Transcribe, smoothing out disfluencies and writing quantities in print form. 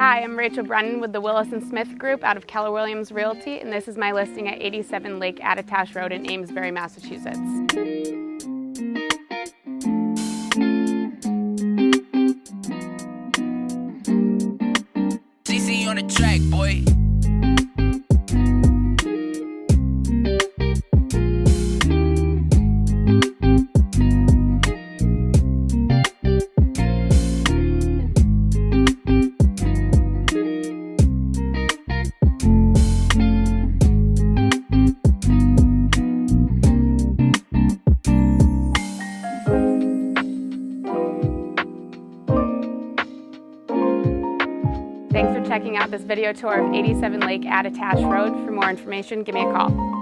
Hi, I'm Rachel Brennan with the Willis & Smith Group out of Keller Williams Realty, and this is my listing at 87 Lake Attitash Road in Amesbury, Massachusetts. CC on the track, boy. Thanks for checking out this video tour of 87 Lake Attitash Road. For more information, give me a call.